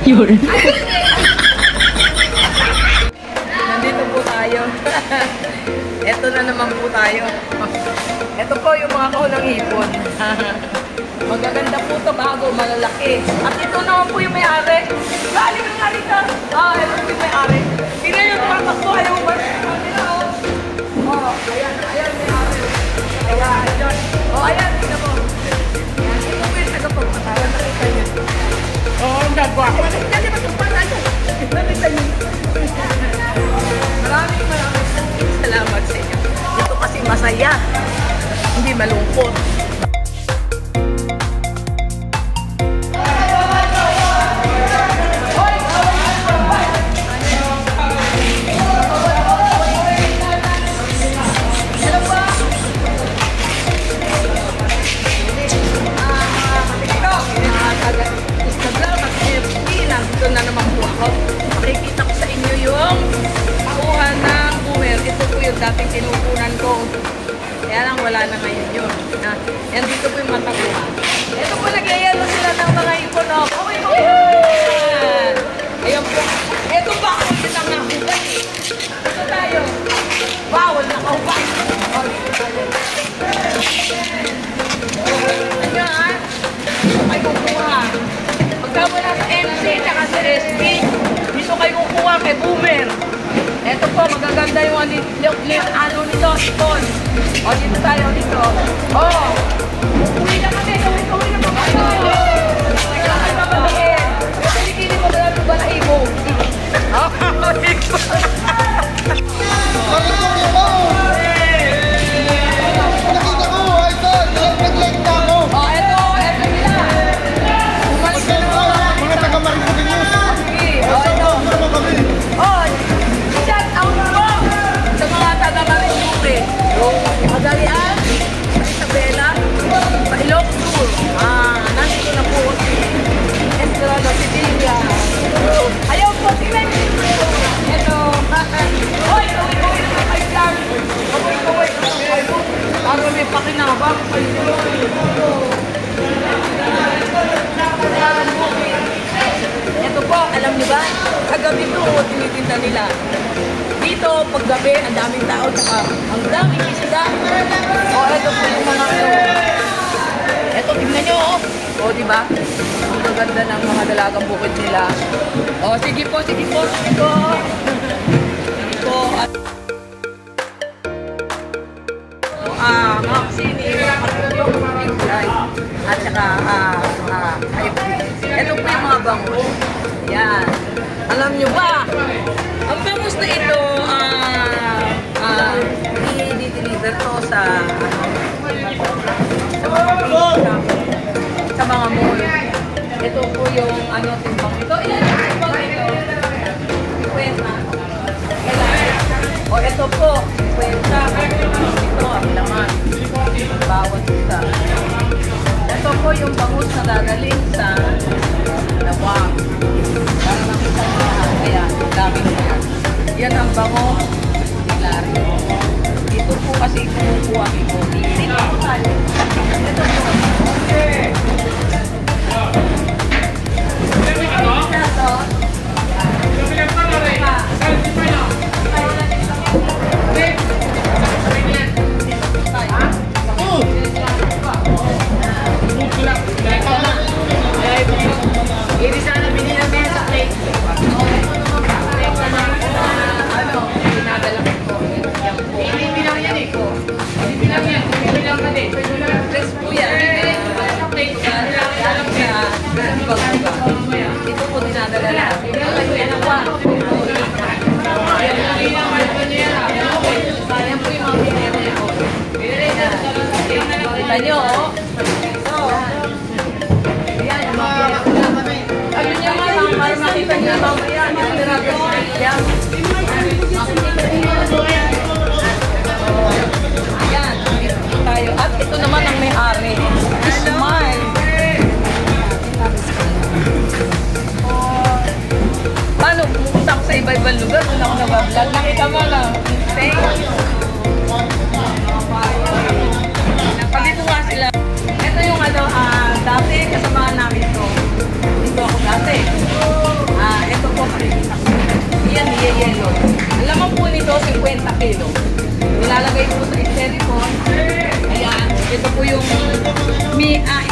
Yun. Nandito po tayo. Eto na naman po tayo. Ito po yung mga kahunang hipon. Magaganda po ito bago, malalaki. At ito naman po yung may-ari. Galing nga rito. Ito po yung may-ari. Tingnan nyo, tumatakbo. Ayaw ba? Ayan, may-ari. Ayan. Ayan, tingnan mo. Ito po yung tagapagpatawa. Nakita nyo. Ang gagwa. Nakita nyo. Nakita nyo. Maraming salamat sa inyo. Ito kasi masaya. Hindi malungkot. Ito na naman po ako. Makikita ko sa inyo yung pauhan ng boomer. Ito po yung dating tinutunan ko. Kaya lang wala na ngayon yun. Yan dito po yung mataguhan. Ito po nagyayalo sila ng mga ipon. Ayan po. Ito ba ako yun ang nahubat eh. Ito tayo. Bawal na kaubat. Ayan. Ay kukuha. Pagkabula sa MC at sa SB, dito kayo kukuha kay Boomer. Ito po, magaganda yung ano nito, ipon. O, dito tayo, dito. Uwi na kami, uwi na kami. Kailangan na maliin. Ito, likinin mo na ba na ibo? Magalian, Isabela, Pailog Sur. Nandito na po si Estrada Sidilia. Ayaw po, tingnan nyo. Ito. Hoy, kawin na kayo lang. Kawin. Para may pakinabang kayo. Ito po, alam nyo ba? Kagabi ito, tinitinda nila. Dito, paggabi, ang daming tao, saka ang daming isda. Ito po yung mga ito, tingnan nyo, diba? Ang gaganda ng mga dalagang bukid nila. Sige po. Mga kusini, at saka, ito po yung mga bangus. Yan. Alam nyo ba? Ang bangus na ito, i-deliver to sa mga mall. Ito po yung timbang ito. Timbang ito. Kwenta. Ito po. Kwenta. Ito ang laman. Bawat isa. Ito po yung bangus na dadaling sa lawang. Para makita nyo kaya daming yan. Yan ang bango. Hilario. Dito po kasi kumukuha ito. Dito po tayo. Ito po. Ini sana binili namin sa plate. Pinadala ko. Hindi bilang yan eh. Hindi bilang yan. Hindi bilang ka din. Dress po yan. Sa plate ka. Alam siya. Ito po dinadala lang. Yan ang pa. Yan po yung mga binili ko. Kita nyo, yan, yung mga binili ko. Ayun niya nga lang, para makita niya mamaya. Ayan, dito tayo. At ito naman ang may-ari. Smile. Paano pumunta ako sa iba-ibang lugar? Doon ako nabablog. Nakita mo lang. Thank you. Napalito nga sila. Ito yung dati kasama namin to. Dito ako dati. makikita ko. Yan, yellow. Ang laman po nito, 50 kilo. Nilalagay po sa styrofoam. Ayan, ito po yung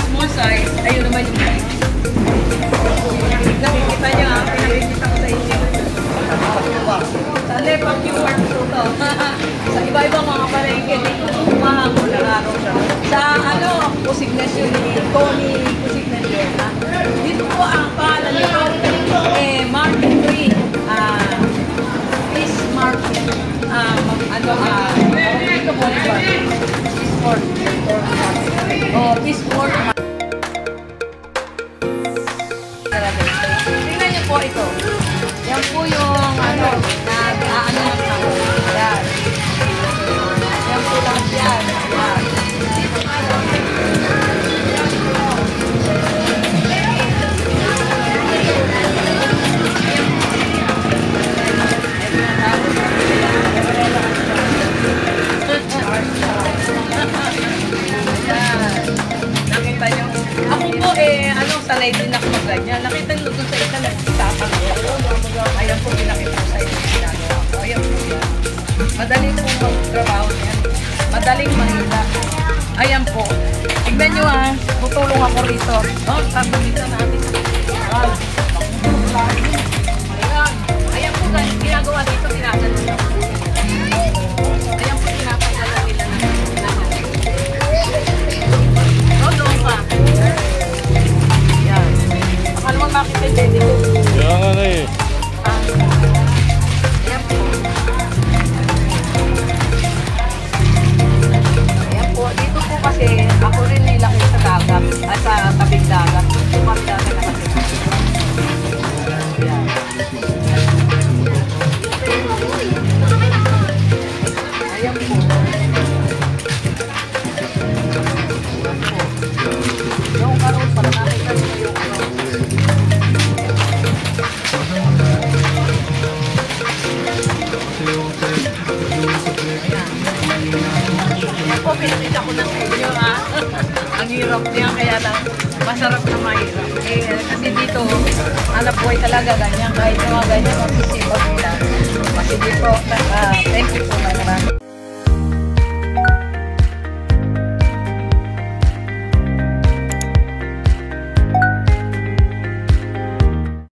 small size. Ayun naman yung big. Nakikita niyo ha, pinakikita ko sa inyo. Sa Lepang keyword po ito. Sa iba-ibang mga palengke, dito umahangol ng araw siya. Sa Pusignasyon ni Tony Pusignasyon. Dito po ang pangalan nito, Market 3. Fish Market. Dito po ito. Fish Port. Fish Port. Tingnan niyo po ito. Yan po yung nag-aano ng tao. Yan. Yan po lang yan. Yan. Nakita niyo? Ako po sanay din ako mag-ganyan. Nakita niyo doon sa isa nagtitapang ako. Ayan po, pinakita ko sa inyo ginagawa ko. Ayan po yan. Madali po mag-trabaho yan. Madaling mahirap. Ayan po. Tignan nyo tutulong ako rito. Tatulita natin. Ayan po, ginagawa dito, ginagawa nila. Ayan po, pinapagala nila na. Doon pa. Ayan. Baka naman makita dito. Kaya nga na eh. Ayan po. Ayan po. Dito po kasi ako rin nilaki sa dagat. Sa tabing dagat. Tumang dagat na kasi. Ayan. Ayan po. Yung karoon pala nakita mo yung Ayan po, pinakita ko na sa inyo Ang hirap niya, kaya lang masarap na mahirap. Kasi dito, anak buhay talaga ganyan. Kahit mga ganyan, masisipag nila. Kasi dito, thank you po, marami.